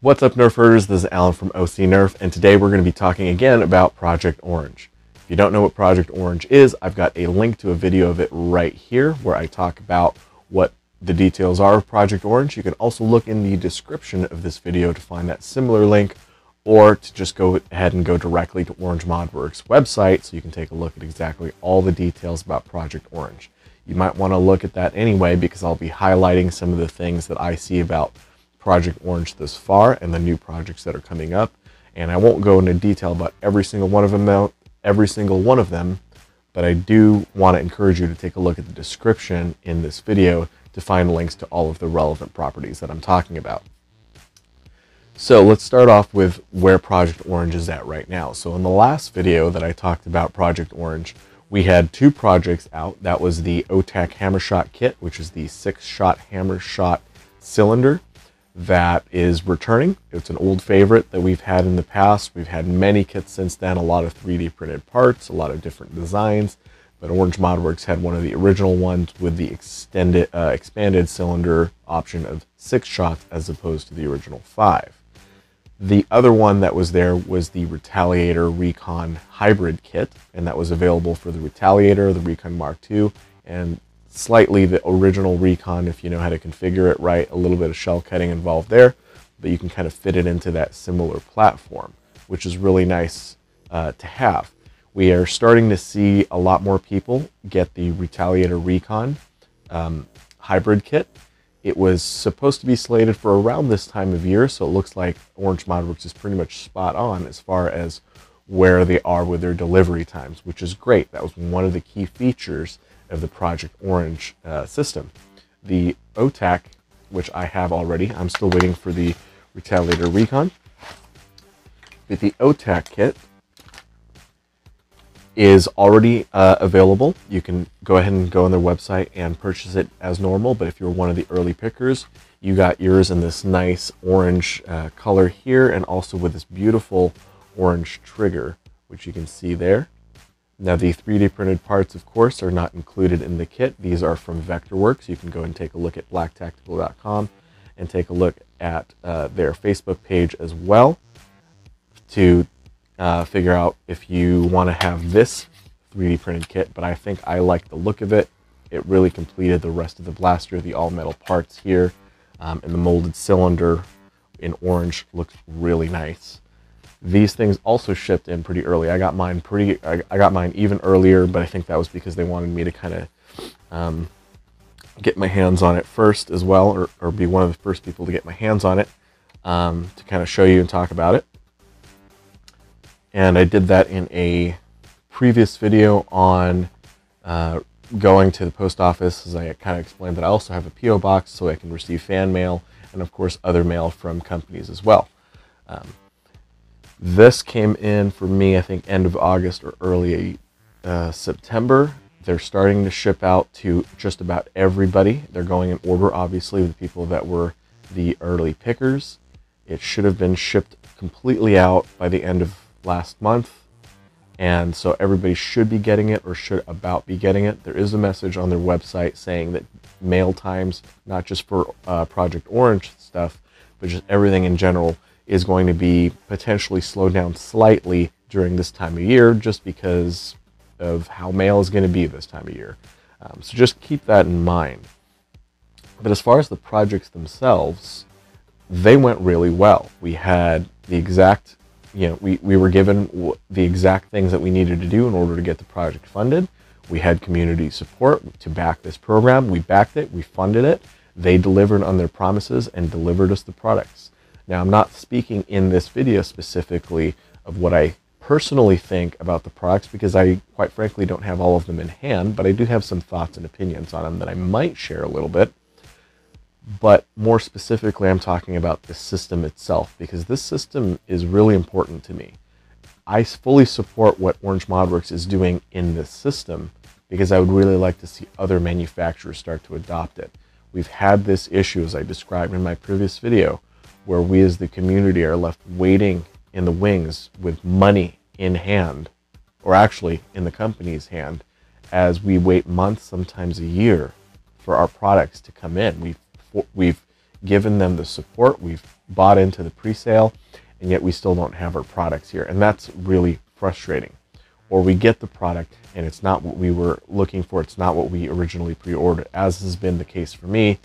What's up, Nerfers? This is Alan from OC Nerf, and today we're going to be talking again about Project Orange. If you don't know what Project Orange is, I've got a link to a video of it right here where I talk about what the details are of Project Orange. You can also look in the description of this video to find that similar link, or to just go ahead and go directly to Orange ModWorks' website so you can take a look at exactly all the details about Project Orange. You might want to look at that anyway because I'll be highlighting some of the things that I see about Project Orange thus far and the new projects that are coming up. And I won't go into detail about every single one of them, but I do want to encourage you to take a look at the description in this video to find links to all of the relevant properties that I'm talking about. So let's start off with where Project Orange is at right now. So in the last video that I talked about Project Orange, we had two projects out. That was the o-tac hammer shot kit, which is the 6-shot hammer shot cylinder that is returning. It's an old favorite that we've had in the past. We've had many kits since then, a lot of 3D printed parts, a lot of different designs, but Orange ModWorks had one of the original ones with the expanded cylinder option of 6 shots as opposed to the original 5. The other one that was there was the Retaliator Recon Hybrid Kit, and that was available for the Retaliator, the Recon Mark II, and slightly the original Recon if you know how to configure it right. A little bit of shell cutting involved there, but you can kind of fit it into that similar platform, which is really nice to have. We are starting to see a lot more people get the Retaliator Recon Hybrid Kit. It was supposed to be slated for around this time of year, so it looks like Orange ModWorks is pretty much spot on as far as where they are with their delivery times, which is great. That was one of the key features of the Project Orange system. The o-tac, which I have already, I'm still waiting for the Retaliator Recon, but the o-tac kit is already available. You can go ahead and go on their website and purchase it as normal, but if you're one of the early pickers, you got yours in this nice orange color here, and also with this beautiful orange trigger, which you can see there. Now the 3D printed parts, of course, are not included in the kit. These are from Vectorworks. You can go and take a look at blacktactical.com and take a look at their Facebook page as well to figure out if you want to have this 3D printed kit, but I think I like the look of it. It really completed the rest of the blaster. The all-metal parts here and the molded cylinder in orange looks really nice. These things also shipped in pretty early. I got mine even earlier, but I think that was because they wanted me to kind of get my hands on it first as well, or be one of the first people to get my hands on it to kind of show you and talk about it. And I did that in a previous video on going to the post office, as I kind of explained that I also have a P.O. box so I can receive fan mail and, of course, other mail from companies as well. This came in for me, I think, end of August or early September. They're starting to ship out to just about everybody. They're going in order, obviously, with the people that were the early pickers. It should have been shipped completely out by the end of last month, and so everybody should be getting it or should about be getting it. There is a message on their website saying that mail times, not just for Project Orange stuff, but just everything in general, is going to be potentially slowed down slightly during this time of year just because of how mail is going to be this time of year. So just keep that in mind. But as far as the projects themselves, they went really well. We had the exact we were given the exact things that we needed to do in order to get the project funded. We had community support to back this program. We backed it. We funded it. They delivered on their promises and delivered us the products. Now, I'm not speaking in this video specifically of what I personally think about the products because I, quite frankly, don't have all of them in hand, but I do have some thoughts and opinions on them that I might share a little bit. But more specifically, I'm talking about the system itself, because this system is really important to me. I fully support what Orange ModWorks is doing in this system because I would really like to see other manufacturers start to adopt it. We've had this issue, as I described in my previous video, where we as the community are left waiting in the wings with money in hand, or actually in the company's hand, as we wait months, sometimes a year, for our products to come in. We've given them the support, we've bought into the pre-sale, and yet we still don't have our products here. And that's really frustrating. Or we get the product and it's not what we were looking for. It's not what we originally pre-ordered, as has been the case for me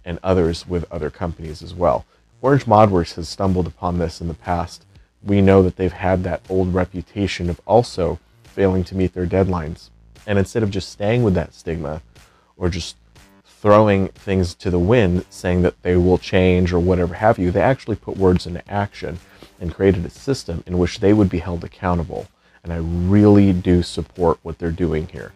and others with other companies as well. Orange ModWorks has stumbled upon this in the past. We know that they've had that old reputation of also failing to meet their deadlines. And instead of just staying with that stigma or just throwing things to the wind saying that they will change or whatever have you, they actually put words into action and created a system in which they would be held accountable. And I really do support what they're doing here.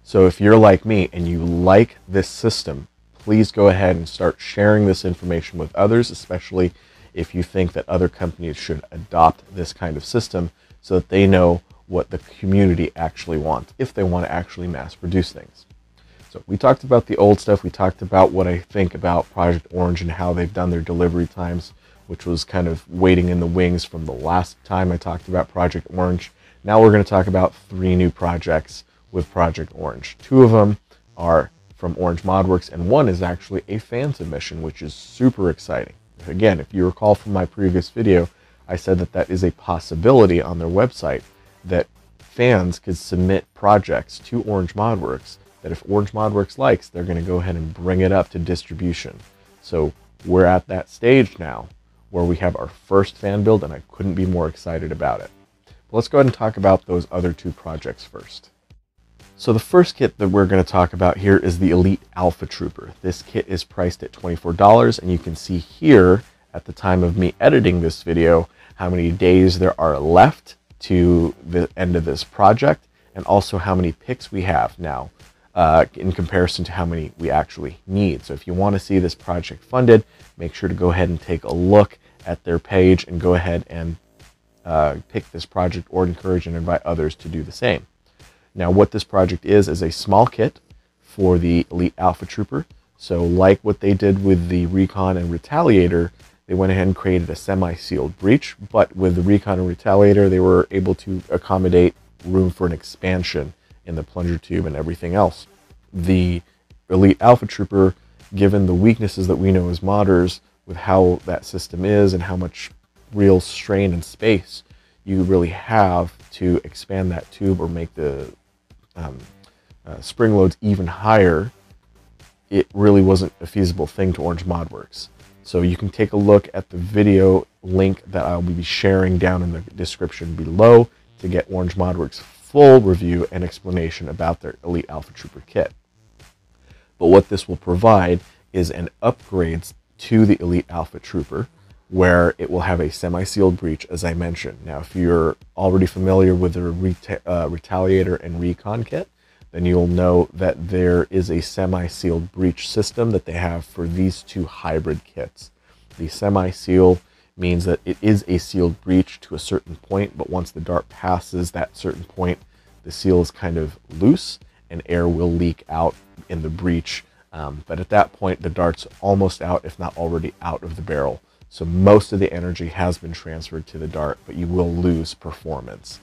So if you're like me and you like this system, please go ahead and start sharing this information with others, especially if you think that other companies should adopt this kind of system so that they know what the community actually wants, if they want to actually mass produce things. So we talked about the old stuff. We talked about what I think about Project Orange and how they've done their delivery times, which was kind of waiting in the wings from the last time I talked about Project Orange. Now we're going to talk about 3 new projects with Project Orange. 2 of them are from Orange ModWorks, and 1 is actually a fan submission, which is super exciting. Again, if you recall from my previous video, I said that that is a possibility on their website, that fans could submit projects to Orange ModWorks that if Orange ModWorks likes, they're going to go ahead and bring it up to distribution. So we're at that stage now where we have our first fan build, and I couldn't be more excited about it. But let's go ahead and talk about those other 2 projects first. So the first kit that we're going to talk about here is the Elite Alpha Trooper. This kit is priced at $24, and you can see here at the time of me editing this video how many days there are left to the end of this project, and also how many picks we have now in comparison to how many we actually need. So if you want to see this project funded, make sure to go ahead and take a look at their page and go ahead and pick this project, or encourage and invite others to do the same. Now what this project is a small kit for the Elite Alpha Trooper. So like what they did with the Recon and Retaliator, they went ahead and created a semi-sealed breech, but with the Recon and Retaliator, they were able to accommodate room for an expansion in the plunger tube and everything else. The Elite Alpha Trooper, given the weaknesses that we know as modders with how that system is and how much real strain and space you really have to expand that tube or make the spring loads even higher, it really wasn't a feasible thing to Orange ModWorks. So you can take a look at the video link that I'll be sharing down in the description below to get Orange ModWorks' full review and explanation about their Elite Alpha Trooper kit. But what this will provide is an upgrade to the Elite Alpha Trooper, where it will have a semi-sealed breech, as I mentioned. Now, if you're already familiar with the Retaliator and Recon kit, then you'll know that there is a semi-sealed breech system that they have for these 2 hybrid kits. The semi-seal means that it is a sealed breech to a certain point, but once the dart passes that certain point, the seal is kind of loose and air will leak out in the breech. But at that point, the dart's almost out, if not already out of the barrel. So most of the energy has been transferred to the dart, but you will lose performance.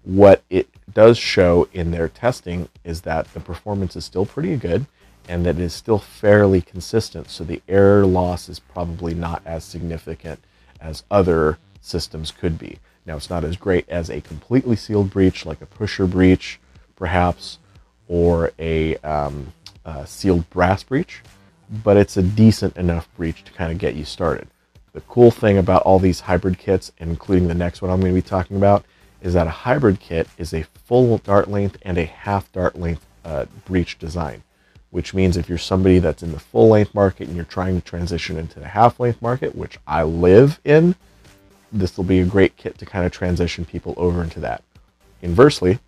What it does show in their testing is that the performance is still pretty good and that it is still fairly consistent. So the air loss is probably not as significant as other systems could be. Now, it's not as great as a completely sealed breech, like a pusher breech, perhaps, or a sealed brass breech, but it's a decent enough breech to kind of get you started. The cool thing about all these hybrid kits, including the next one I'm going to be talking about, is that a hybrid kit is a full dart length and a half dart length breech design, which means if you're somebody that's in the full length market and you're trying to transition into the half length market, which I live in, this will be a great kit to kind of transition people over into that. Inversely,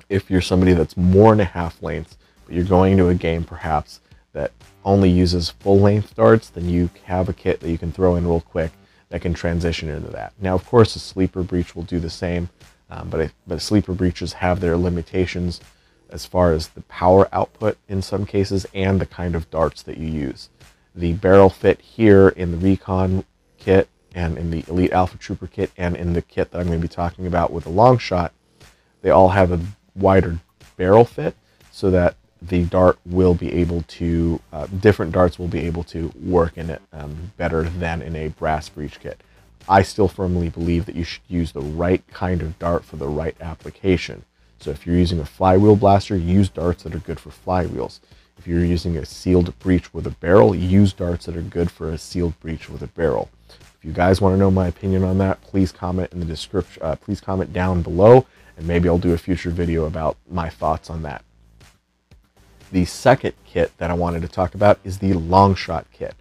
if you're somebody that's more in a half length, but you're going into a game perhaps that only uses full length darts, then you have a kit that you can throw in real quick that can transition into that. Now, of course, a sleeper breech will do the same, but sleeper breeches have their limitations as far as the power output in some cases and the kind of darts that you use. The barrel fit here in the Recon kit and in the Elite Alpha Trooper kit and in the kit that I'm going to be talking about with the Longshot, they all have a wider barrel fit so that the dart will be able to, different darts will be able to work in it better than in a brass breech kit. I still firmly believe that you should use the right kind of dart for the right application. So if you're using a flywheel blaster, use darts that are good for flywheels. If you're using a sealed breech with a barrel, use darts that are good for a sealed breech with a barrel. If you guys want to know my opinion on that, please comment in the description. Please comment down below, and maybe I'll do a future video about my thoughts on that. The second kit that I wanted to talk about is the Longshot kit.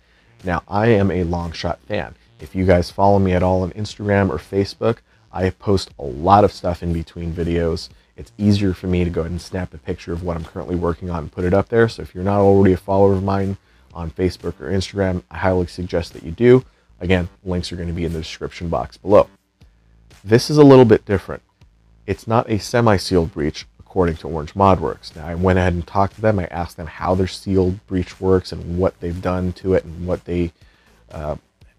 Now, I am a Longshot fan. If you guys follow me at all on Instagram or Facebook, I post a lot of stuff in between videos. It's easier for me to go ahead and snap a picture of what I'm currently working on and put it up there. So if you're not already a follower of mine on Facebook or Instagram, I highly suggest that you do. Again, links are going to be in the description box below. This is a little bit different. It's not a semi-sealed breech according to Orange ModWorks. Now, I went ahead and talked to them. I asked them how their sealed breech works and what they've done to it and what they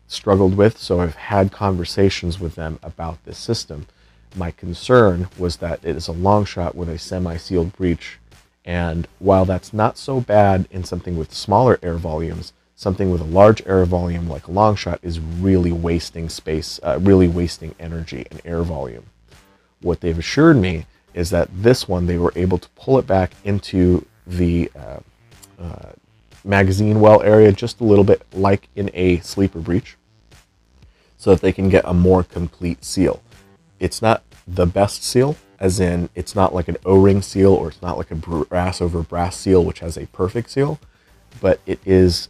struggled with. So I've had conversations with them about this system. My concern was that it is a Longshot with a semi-sealed breech, and while that's not so bad in something with smaller air volumes, something with a large air volume like a Longshot is really wasting space, really wasting energy and air volume. What they've assured me is that this one, they were able to pull it back into the magazine well area just a little bit like in a sleeper breech, so that they can get a more complete seal. It's not the best seal, as in it's not like an O-ring seal, or it's not like a brass over brass seal which has a perfect seal, but it is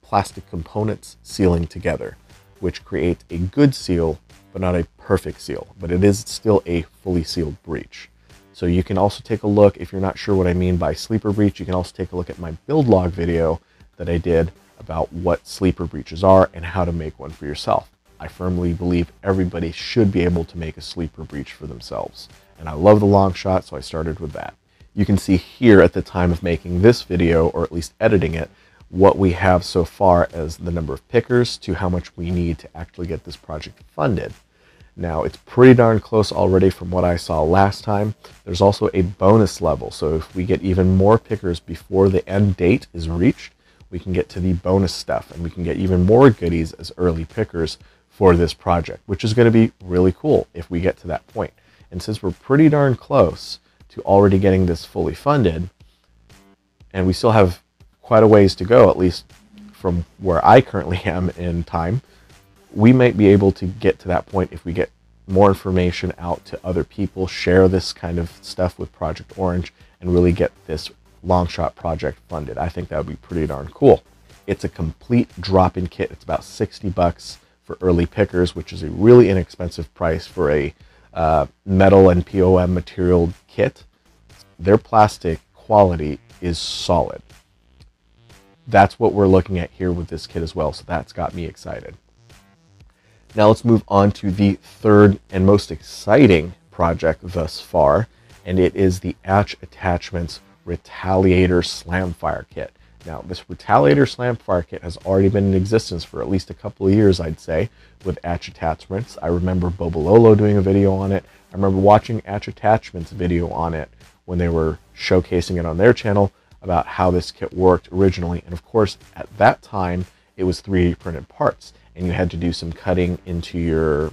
plastic components sealing together, which creates a good seal but not a perfect seal, but it is still a fully sealed breech. So you can also take a look, if you're not sure what I mean by sleeper breech, you can also take a look at my build log video that I did about what sleeper breeches are and how to make one for yourself. I firmly believe everybody should be able to make a sleeper breech for themselves. And I love the Longshot, so I started with that. You can see here at the time of making this video, or at least editing it, what we have so far as the number of pickers to how much we need to actually get this project funded. Now, it's pretty darn close already from what I saw last time. There's also a bonus level, so if we get even more pickers before the end date is reached, we can get to the bonus stuff, and we can get even more goodies as early pickers for this project, which is going to be really cool if we get to that point. And since we're pretty darn close to already getting this fully funded, and we still have quite a ways to go, at least from where I currently am in time, we might be able to get to that point if we get more information out to other people, share this kind of stuff with Project Orange, and really get this Longshot project funded. I think that would be pretty darn cool. It's a complete drop-in kit. It's about 60 bucks for early pickers, which is a really inexpensive price for a metal and POM material kit. Their plastic quality is solid. That's what we're looking at here with this kit as well, so that's got me excited. Now let's move on to the third and most exciting project thus far, and it is the Atch Attachments Retaliator Slamfire Kit. Now, this Retaliator Slamfire Kit has already been in existence for at least a couple of years, I'd say, with Atch Attachments. I remember Bobololo doing a video on it. I remember watching Atch Attachments video on it when they were showcasing it on their channel about how this kit worked originally. And of course, at that time, it was 3D printed parts, and you had to do some cutting into your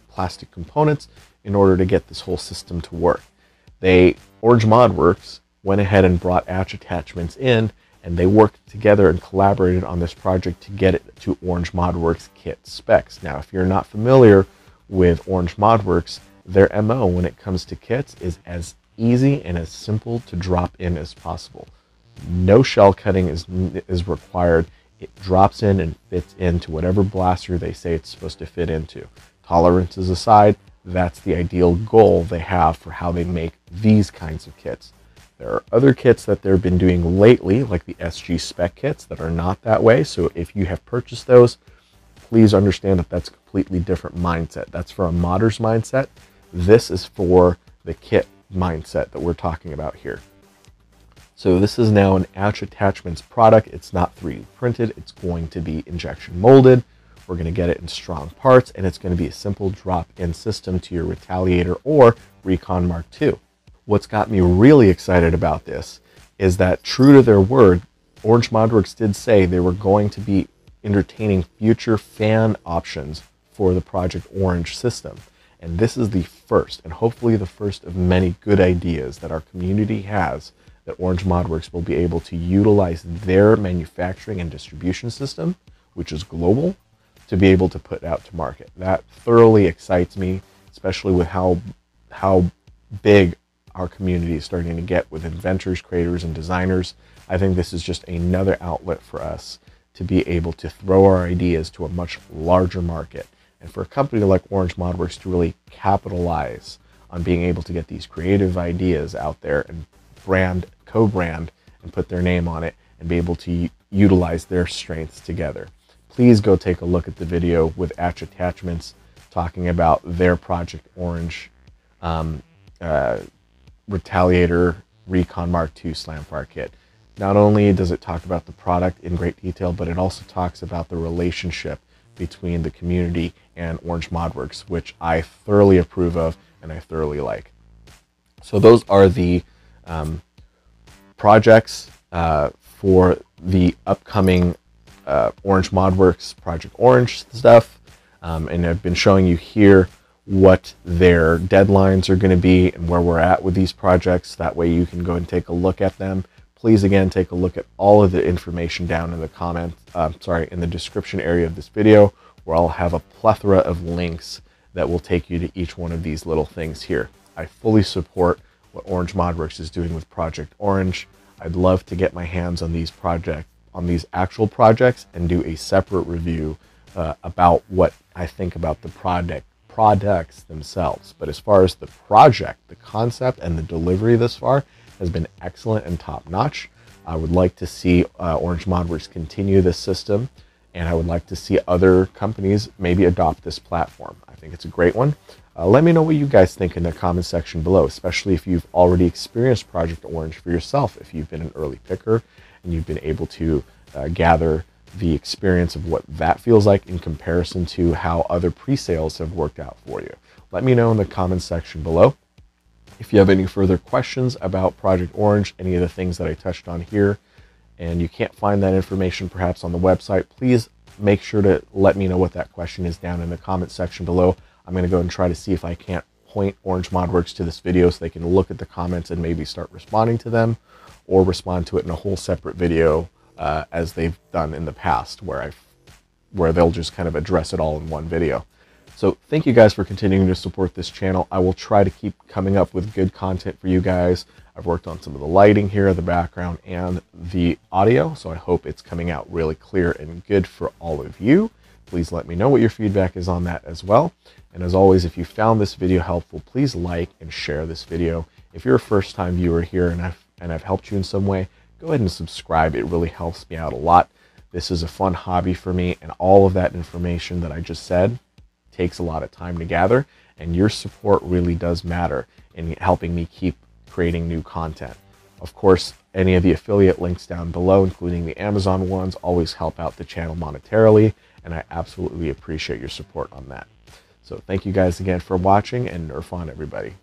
plastic components in order to get this whole system to work. Orange ModWorks went ahead and brought Atch Attachments in, and they worked together and collaborated on this project to get it to Orange ModWorks kit specs. Now, if you're not familiar with Orange ModWorks, their MO when it comes to kits is as easy and as simple to drop in as possible. No shell cutting is required. It drops in and fits into whatever blaster they say it's supposed to fit into. Tolerances aside, that's the ideal goal they have for how they make these kinds of kits. There are other kits that they've been doing lately, like the SG spec kits, that are not that way. So if you have purchased those, please understand that that's a completely different mindset. That's for a modder's mindset. This is for the kit mindset that we're talking about here. So this is now an Atch Attachments product. It's not 3D printed. It's going to be injection molded. We're going to get it in strong parts, and it's going to be a simple drop-in system to your Retaliator or Recon Mark II. What's got me really excited about this is that, true to their word, Orange ModWorks did say they were going to be entertaining future fan options for the Project Orange system. And this is the first, and hopefully the first of many good ideas that our community has, that Orange ModWorks will be able to utilize their manufacturing and distribution system, which is global, to be able to put out to market. That thoroughly excites me, especially with how big our community is starting to get with inventors, creators, and designers. I think this is just another outlet for us to be able to throw our ideas to a much larger market. And for a company like Orange ModWorks to really capitalize on being able to get these creative ideas out there and co-brand, and put their name on it, and be able to utilize their strengths together. Please go take a look at the video with Atch Attachments talking about their Project Orange Retaliator Recon Mark II Slamfire Kit. Not only does it talk about the product in great detail, but it also talks about the relationship between the community and Orange ModWorks, which I thoroughly approve of and I thoroughly like. So those are the projects for the upcoming Orange ModWorks Project Orange stuff, and I've been showing you here what their deadlines are going to be and where we're at with these projects. That way you can go and take a look at them. Please again take a look at all of the information down in the in the description area of this video, where I'll have a plethora of links that will take you to each one of these little things here. I fully support what Orange ModWorks is doing with Project Orange. I'd love to get my hands on these actual projects and do a separate review about what I think about the products themselves. But as far as the project, the concept and the delivery thus far has been excellent and top-notch. I would like to see Orange ModWorks continue this system, and I would like to see other companies maybe adopt this platform. I think it's a great one. Let me know what you guys think in the comment section below, especially if you've already experienced Project Orange for yourself, if you've been an early picker and you've been able to gather the experience of what that feels like in comparison to how other pre-sales have worked out for you. Let me know in the comment section below. If you have any further questions about Project Orange, any of the things that I touched on here, and you can't find that information perhaps on the website, please make sure to let me know what that question is down in the comment section below. I'm going to go and try to see if I can't point Orange ModWorks to this video so they can look at the comments and maybe start responding to them, or respond to it in a whole separate video as they've done in the past, where they'll just kind of address it all in one video. So thank you guys for continuing to support this channel. I will try to keep coming up with good content for you guys. I've worked on some of the lighting here, the background, and the audio, so I hope it's coming out really clear and good for all of you. Please let me know what your feedback is on that as well. And as always, if you found this video helpful, please like and share this video. If you're a first-time viewer here and I've helped you in some way, go ahead and subscribe. It really helps me out a lot. This is a fun hobby for me, and all of that information that I just said takes a lot of time to gather, and your support really does matter in helping me keep creating new content. Of course, any of the affiliate links down below, including the Amazon ones, always help out the channel monetarily, and I absolutely appreciate your support on that. So thank you guys again for watching, and Nerf on, everybody.